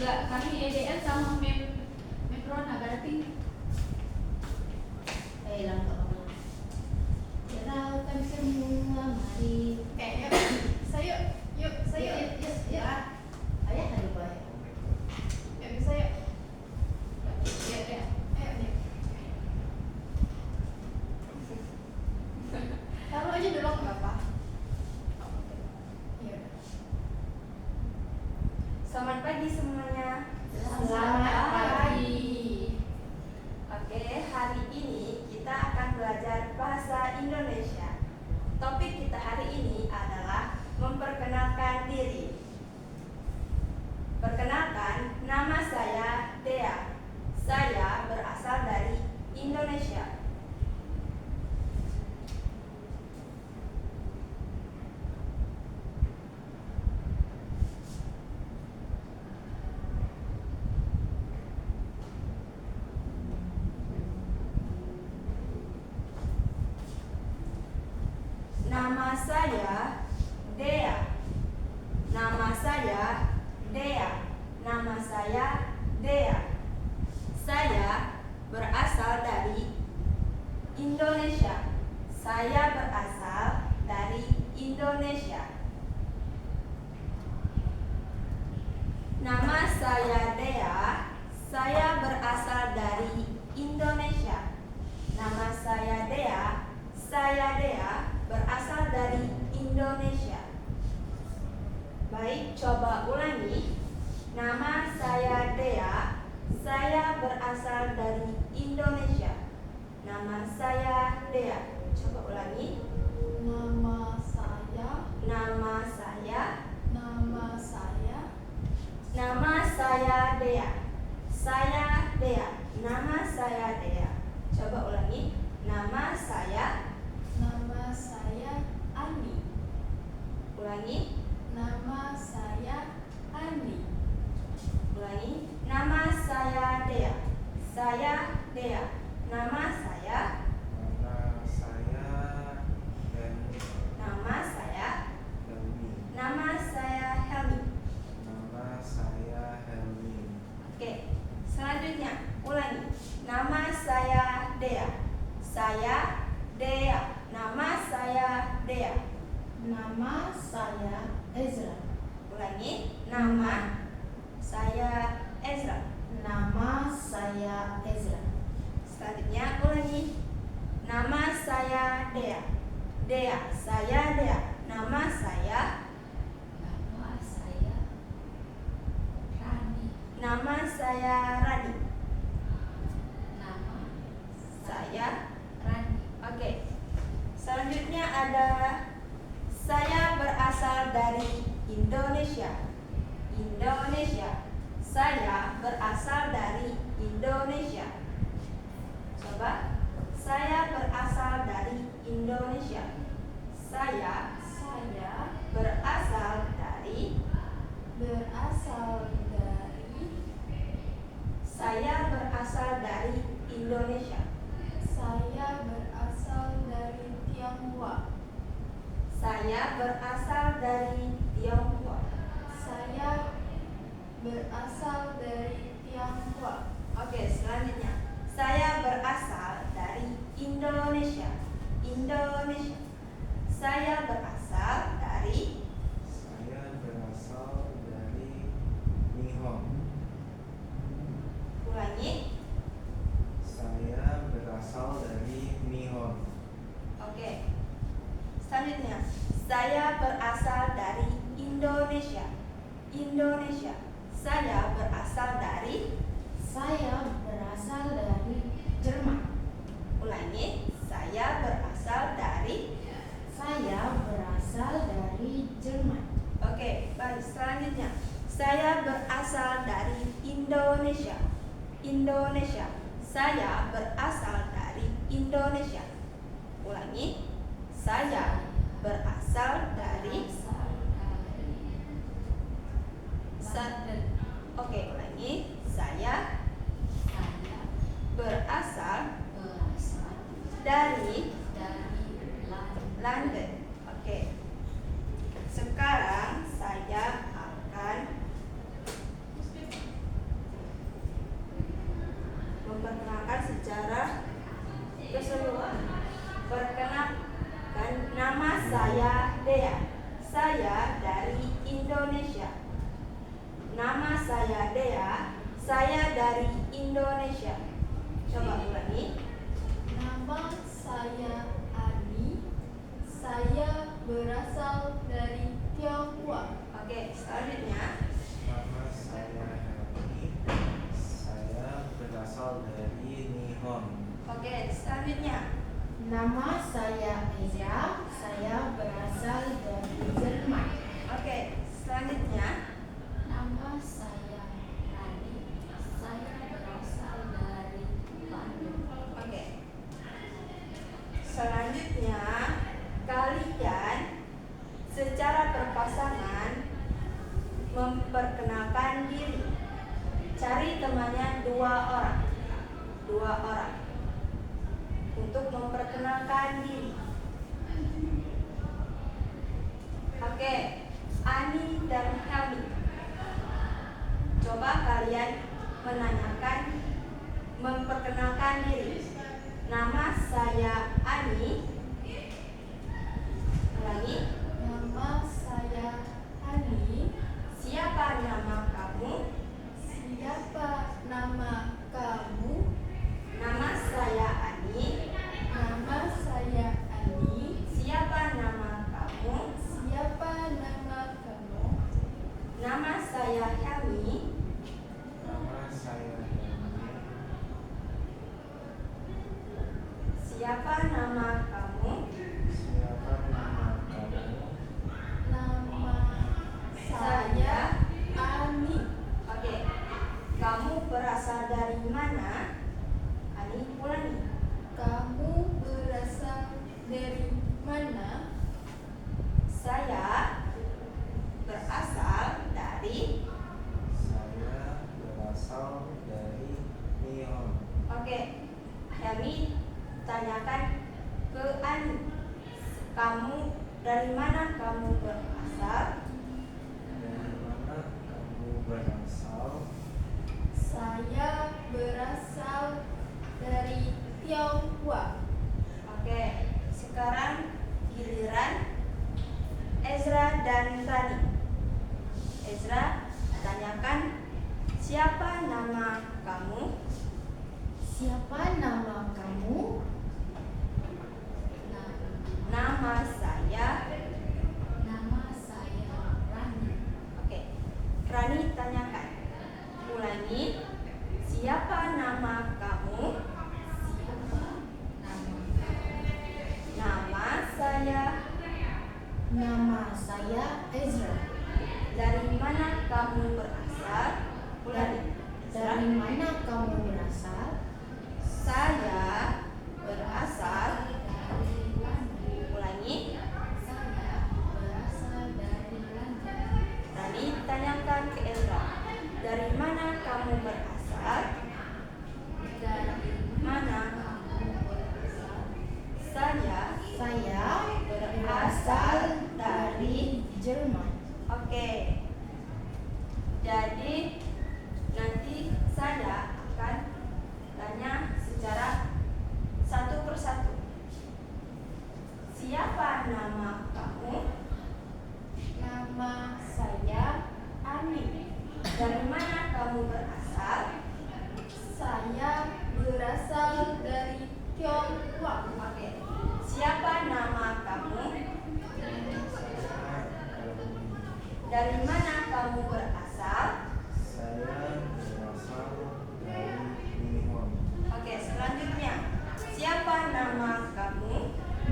enggak, kami EDL sama Memrona berarti. Hilang apa? Hiraukan semua mari. Yuk, Yuk. Ayah ada apa ya? Yuk, bisa yuk. Ya. Ayo. Taruh aja dulu nggak apa? Iya. Selamat pagi semuanya. Selamat pagi. Oke, hari ini kita akan belajar bahasa Indonesia. Topik kita hari ini adalah memperkenalkan diri. Perkenalkan, nama saya Dea. Saya berasal dari Indonesia. Nama saya Dea. Nama saya Dea. Nama saya Dea. Saya berasal dari Indonesia. Saya berasal dari Indonesia. Nama saya Dea. Saya berasal dari Indonesia. Nama saya Dea. Saya Dea berasal dari Indonesia. Baik, coba ulangi. Nama saya Dea. Saya berasal dari Indonesia. Nama saya Dea. Coba ulangi. Nama saya. Nama saya. Nama saya. Nama saya Dea. Saya Dea. Nama saya Dea. Coba ulangi. Nama saya. Nama saya Ani. Ulangi. Nama saya Ani. Ulangi. Nama saya Dea. Saya Dea. Nama saya. Nama saya Helmi. Nama saya. Helmi. Nama saya Helmi. Nama saya Helmi. Oke. Selanjutnya ulangi. Nama saya Dea. Saya Dea. Nama saya Dea. Nama saya Ezra. Ulangi. Nama saya Ezra. Nama saya Ezra. Selanjutnya ulangi. Nama saya Dea. Dea. Saya Dea. Nama saya. Nama saya Rani. Nama saya Rani. Nama Saya. Rani. Oke. Selanjutnya ada saya berasal dari Indonesia. Indonesia. Saya berasal dari Indonesia. Coba. Saya berasal dari Indonesia. Saya berasal dari. Saya berasal dari Indonesia. Saya berasal dari Tionghoa. Saya berasal dari Tionghoa. Saya berasal dari Tionghoa. Oke, selanjutnya. Saya berasal dari Indonesia. Indonesia. Saya berasal dari. Saya berasal dari Nihon. Ulangi. Saya berasal dari Nihon. Oke. Selanjutnya. Saya berasal dari Indonesia. Indonesia. Saya berasal dari. Jerman. Ulangi. Saya berasal dari. Jerman. Oke, baik. Selanjutnya. Saya berasal dari Indonesia. Indonesia. Saya berasal dari Indonesia. Ulangi. Saya berasal dari. Oke, ulangi. Saya berasal dari London. Oke. Sekarang saya akan Indonesia. Coba ulangi. Nama saya Ani. Saya berasal dari Tiongkok. Oke, selanjutnya. Nama saya Helmi. Saya berasal dari Nihon. Oke, selanjutnya. Nama saya Ezra. Saya berasal dari Jerman. Oke, selanjutnya. Nama saya Rani. Saya berasal dari Bandung. Oke. Selanjutnya, kalian secara berpasangan memperkenalkan diri. Cari temannya 2 orang. 2 orang. Untuk memperkenalkan diri. Oke, Ani dan Helmi. Coba kalian memperkenalkan diri. Nama saya Ani. Ulangi. Nama saya Ani. Siapa nama kamu? Siapa nama kamu? Nama saya Ani. Nama saya Ani. Siapa nama kamu? Siapa nama kamu? Nama saya Helmi. Nama saya Helmi. Siapa nama kamu? Siapa nama kamu? Nama saya Ani. Oke. Kamu berasal dari mana? Ani, ulangi. Kamu berasal dari mana? Saya berasal dari. Saya berasal dari Nihon. Oke. Helmi tanyakan ke Ani. Kamu dari mana kamu berasal? Dari mana kamu berasal? Saya berasal dari Tiongkok. Oke, sekarang giliran Ezra dan Rani. Ezra, tanyakan siapa nama kamu? Siapa nama kamu? Nama saya. Nama saya Rani. Oke, Rani tanyakan. Ulangi. Siapa nama kamu? Siapa nama kamu? Nama saya. Nama saya Ezra. Dari mana kamu berasal? Ulangi. Ezra. Dari mana kamu berasal? Saya berasal. Dari London. Ulangi. Saya berasal dari London. Rani tanyakan ke Ezra. Dari mana kamu berasal? Dari Mana? kamu berasal? Saya. Saya berasal dari Jerman. Oke. Jadi nanti saya akan tanya secara satu persatu. Siapa nama kamu? Nama saya Ani. Dari mana kamu berasal? Saya berasal dari Tiongkok. Oke. Siapa nama kamu? Saya Helmi. Dari mana kamu berasal? Saya berasal dari Nihon. Oke, selanjutnya. Siapa nama kamu?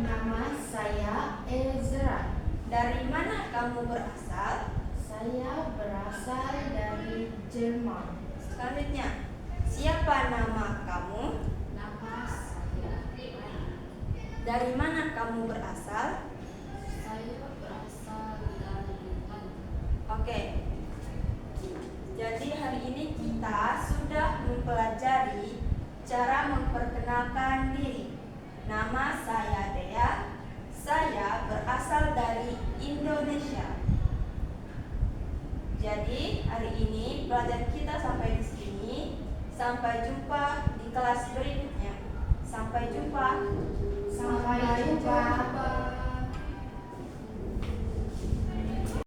Nama saya Ezra. Dari mana kamu berasal? Saya berasal dari Jerman. Selanjutnya. Siapa nama kamu? Nama saya Rani. Dari mana kamu berasal? Saya berasal dari London. Oke. Jadi hari ini kita sudah mempelajari cara memperkenalkan diri. Nama saya Dea. Saya berasal dari Indonesia. Jadi hari ini pelajaran kita sampai di sini. Sampai jumpa di kelas berikutnya.